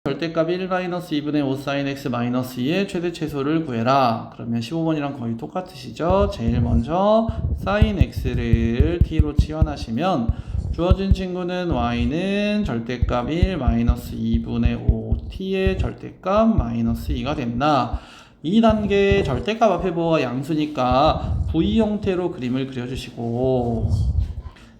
절대값 1-2분의 5sin x 마이너스 2의 최대 최소를 구해라. 그러면 15번이랑 거의 똑같으시죠? 제일 먼저 sin x를 t로 치환하시면 주어진 친구는 y는 절대값 1 마이너스 2분의 5t의 절대값 마이너스 2가 된다. 2단계 절대값 앞에 뭐가 양수니까 v 형태로 그림을 그려주시고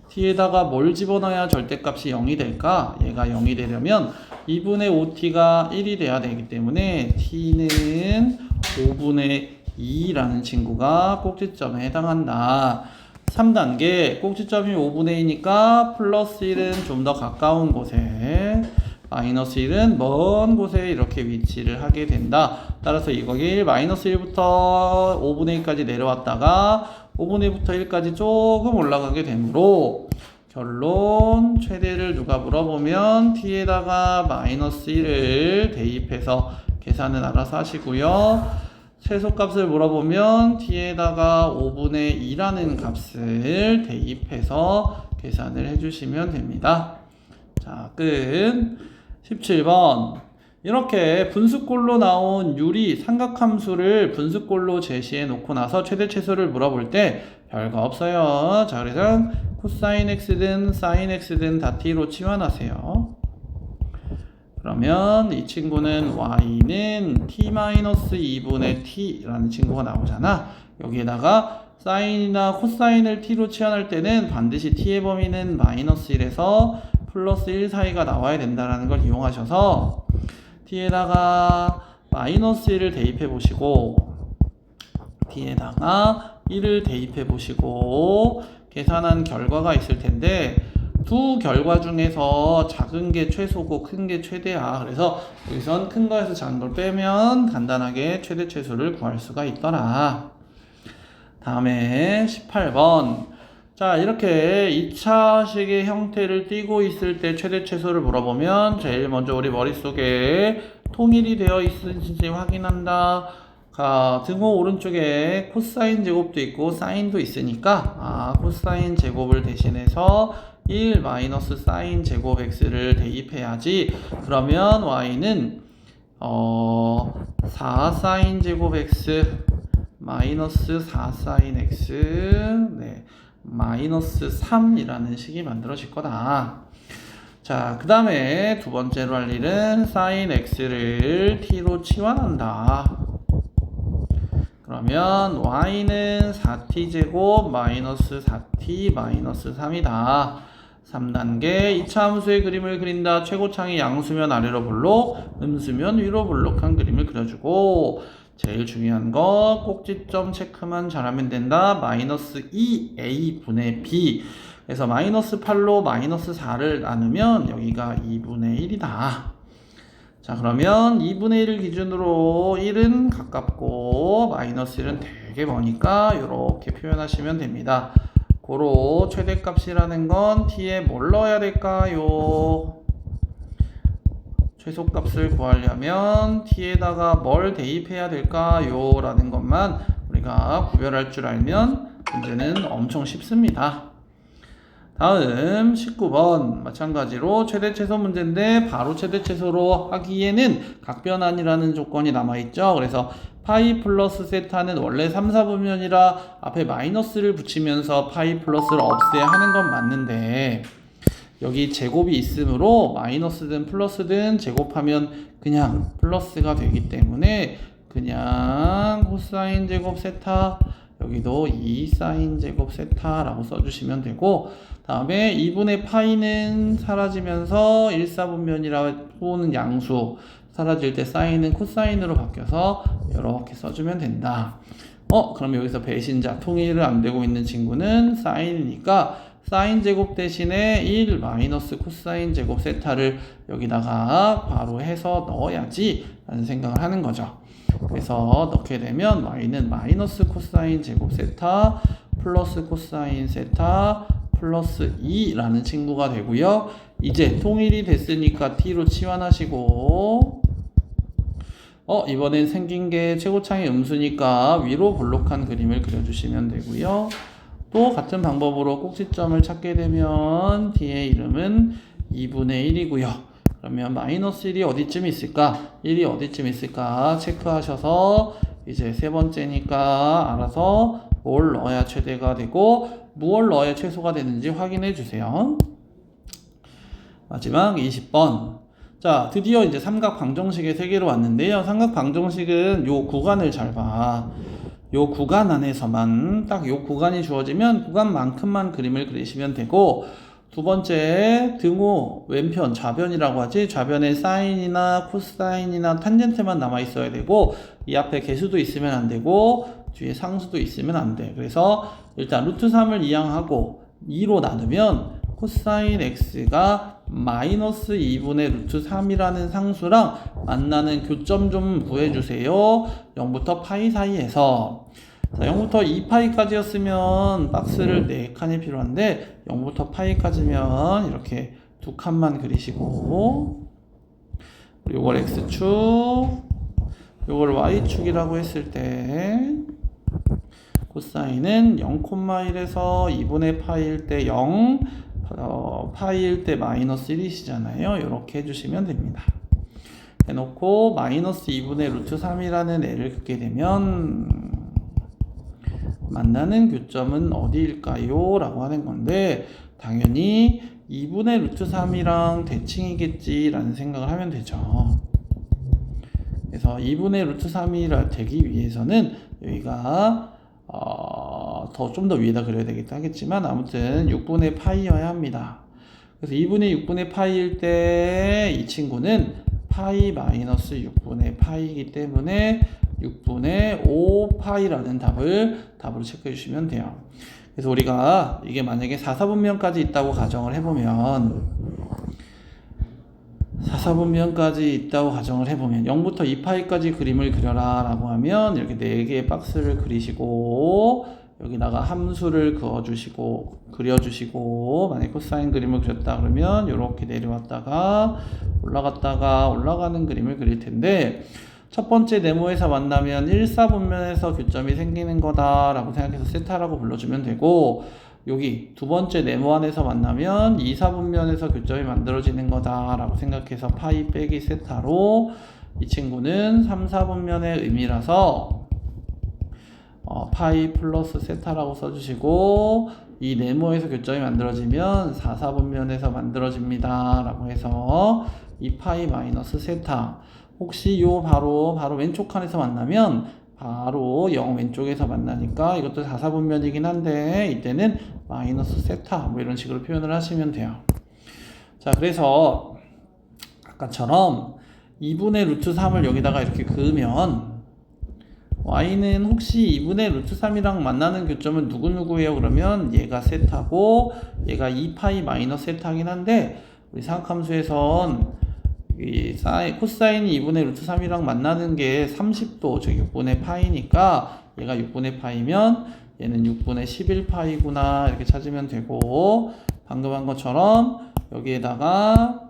t에다가 뭘 집어넣어야 절대값이 0이 될까? 얘가 0이 되려면 2분의 5t가 1이 돼야 되기 때문에 t는 5분의 2라는 친구가 꼭지점에 해당한다. 3단계 꼭지점이 5분의 2니까 플러스 1은 좀 더 가까운 곳에 마이너스 1은 먼 곳에 이렇게 위치를 하게 된다. 따라서 이거기 마이너스 1부터 5분의 2까지 내려왔다가 5분의 2부터 1까지 조금 올라가게 되므로 결론 최대를 누가 물어보면 t에다가 마이너스 1을 대입해서 계산은 알아서 하시고요. 최소값을 물어보면 t에다가 5분의 2라는 값을 대입해서 계산을 해주시면 됩니다. 자, 끝. 17번. 이렇게 분수꼴로 나온 유리 삼각함수를 분수꼴로 제시해 놓고 나서 최대 최소를 물어볼 때 별거 없어요. 자, 그래서 코사인 x든 사인 x든 다 t로 치환하세요. 그러면 이 친구는 y는 t-2분의 t라는 친구가 나오잖아. 여기에다가 사인이나 코사인을 t로 치환할 때는 반드시 t의 범위는 마이너스 1에서 플러스 1 사이가 나와야 된다는 걸 이용하셔서 t에다가 마이너스 1을 대입해 보시고 t에다가 1을 대입해 보시고 계산한 결과가 있을 텐데 두 결과 중에서 작은 게 최소고 큰 게 최대야. 그래서 여기선 큰 거에서 작은 걸 빼면 간단하게 최대 최소를 구할 수가 있더라. 다음에 18번. 자, 이렇게 2차식의 형태를 띠고 있을 때 최대 최소를 물어보면 제일 먼저 우리 머릿속에 통일이 되어 있는지 확인한다. 등호 오른쪽에 코사인 제곱도 있고 사인도 있으니까 코사인 제곱을 대신해서 1 마이너스 사인 제곱 x를 대입해야지. 그러면 y는 4 사인 제곱 x 마이너스 4 사인 x 마이너스 3이라는 식이 만들어질 거다. 자, 그 다음에 두 번째로 할 일은 사인 x를 t로 치환한다. 그러면 y는 4t 제곱 마이너스 4t 마이너스 3이다. 3단계 2차 함수의 그림을 그린다. 최고창이 양수면 아래로 볼록, 음수면 위로 볼록한 그림을 그려주고 제일 중요한 거 꼭지점 체크만 잘하면 된다. 마이너스 2a분의 b. 그래서 마이너스 8로 마이너스 4를 나누면 여기가 2분의 1이다. 자, 그러면 2분의 1을 기준으로 1은 가깝고 마이너스 1은 되게 머니까 이렇게 표현하시면 됩니다. 고로 최대값이라는 건 t에 뭘 넣어야 될까요? 최소값을 구하려면 t에다가 뭘 대입해야 될까요? 라는 것만 우리가 구별할 줄 알면 문제는 엄청 쉽습니다. 다음 19번 마찬가지로 최대 최소 문제인데 바로 최대 최소로 하기에는 각변환이라는 조건이 남아있죠. 그래서 파이 플러스 세타는 원래 3, 4분면이라 앞에 마이너스를 붙이면서 파이 플러스를 없애야 하는 건 맞는데 여기 제곱이 있으므로 마이너스든 플러스든 제곱하면 그냥 플러스가 되기 때문에 그냥 코사인 제곱 세타 여기도 2사인 제곱 세타라고 써주시면 되고 다음에 2분의 파이는 사라지면서 1, 4분면이라 보는 양수 사라질 때 사인은 코사인으로 바뀌어서 이렇게 써주면 된다. 그럼 여기서 배신자 통일을 안 되고 있는 친구는 사인이니까 사인 제곱 대신에 1 마이너스 코사인 제곱 세타를 여기다가 바로 해서 넣어야지 라는 생각을 하는 거죠. 그래서 넣게 되면 y는 마이너스 코사인 제곱 세타 플러스 코사인 세타 플러스 2라는 친구가 되고요. 이제 통일이 됐으니까 t로 치환하시고 이번엔 생긴 게 최고창의 음수니까 위로 볼록한 그림을 그려주시면 되고요. 또 같은 방법으로 꼭지점을 찾게 되면 t의 이름은 2분의 1이고요. 그러면 마이너스 1이 어디쯤 있을까? 1이 어디쯤 있을까? 체크하셔서 이제 세 번째니까 알아서 뭘 넣어야 최대가 되고 무엇을 넣어야 최소가 되는지 확인해 주세요. 마지막 20번. 자, 드디어 이제 삼각 방정식의 세계로 왔는데요. 삼각 방정식은 요 구간을 잘 봐. 요 구간 안에서만 딱 요 구간이 주어지면 구간만큼만 그림을 그리시면 되고, 두 번째 등호 왼편 좌변이라고 하지. 좌변에 사인이나 코사인이나 탄젠트만 남아 있어야 되고, 이 앞에 개수도 있으면 안 되고 뒤에 상수도 있으면 안 돼. 그래서 일단 루트 3을 이항하고 2로 나누면 코사인 x가 마이너스 2분의 루트 3이라는 상수랑 만나는 교점 좀 구해주세요. 0부터 파이 사이에서. 자, 0부터 2파이까지였으면 박스를 4칸이 필요한데 0부터 파이까지면 이렇게 2칸만 그리시고, 요걸 x축, 요걸 y축이라고 했을 때 코사인은 0,1에서 2분의 파이일 때 0, 파이일 때 마이너스 1이시잖아요. 이렇게 해주시면 됩니다. 해놓고 마이너스 2분의 루트 3이라는 애를 긋게 되면 만나는 교점은 어디일까요? 라고 하는 건데, 당연히 2분의 루트 3이랑 대칭이겠지 라는 생각을 하면 되죠. 그래서 2분의 루트 3이 되기 위해서는 여기가 좀 더 위에다 그려야 되겠다 하겠지만 아무튼 6분의 파이여야 합니다. 그래서 2분의 6분의 파이일 때 이 친구는 파이 마이너스 6분의 파이이기 때문에 6분의 5파이라는 답으로 체크해 주시면 돼요. 그래서 우리가 이게 만약에 4사분면까지 있다고 가정을 해보면 0부터 2파이까지 그림을 그려라 라고 하면 이렇게 4개의 박스를 그리시고 여기다가 함수를 그려주시고, 만약에 코사인 그림을 그렸다 그러면 이렇게 내려왔다가 올라가는 그림을 그릴 텐데, 첫 번째 네모에서 만나면 1사분면에서 교점이 생기는 거다라고 생각해서 세타라고 불러주면 되고, 여기 두 번째 네모 안에서 만나면 2사분면에서 교점이 만들어지는 거다라고 생각해서 파이 빼기 세타로, 이 친구는 3사분면의 의미라서 파이 플러스 세타라고 써주시고, 이 네모에서 교점이 만들어지면 4사분면에서 만들어집니다 라고 해서 이 파이 마이너스 세타, 혹시 요 바로 왼쪽 칸에서 만나면 바로 0 왼쪽에서 만나니까 이것도 4사분면이긴 한데 이때는 마이너스 세타 뭐 이런 식으로 표현을 하시면 돼요. 자, 그래서 아까처럼 2분의 루트 3을 여기다가 이렇게 그으면 y는 혹시 2분의 루트 3이랑 만나는 교점은 누구누구예요? 그러면 얘가 세타고 얘가 2파이 마이너스 세타긴 한데, 우리 사각함수에선 이 코사인이 2분의 루트 3이랑 만나는 게 30도, 즉 6분의 파이니까 얘가 6분의 파이면 얘는 6분의 11파이구나 이렇게 찾으면 되고, 방금 한 것처럼 여기에다가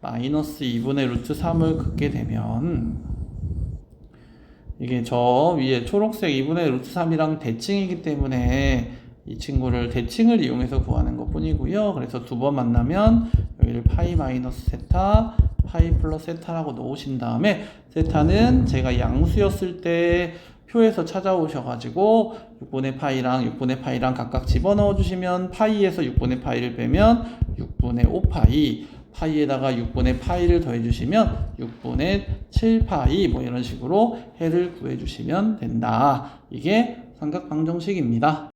마이너스 2분의 루트 3을 긋게 되면 이게 저 위에 초록색 2분의 루트 3이랑 대칭이기 때문에 이 친구를 대칭을 이용해서 구하는 것 뿐이고요. 그래서 두 번 만나면 여기를 파이 마이너스 세타, 파이 플러스 세타라고 놓으신 다음에, 세타는 제가 양수였을 때 표에서 찾아오셔가지고 6분의 파이랑 각각 집어넣어 주시면 파이에서 6분의 파이를 빼면 6분의 5파이, 파이에다가 6분의 파이를 더해 주시면 6분의 7파이 뭐 이런 식으로 해를 구해 주시면 된다. 이게 삼각 방정식입니다.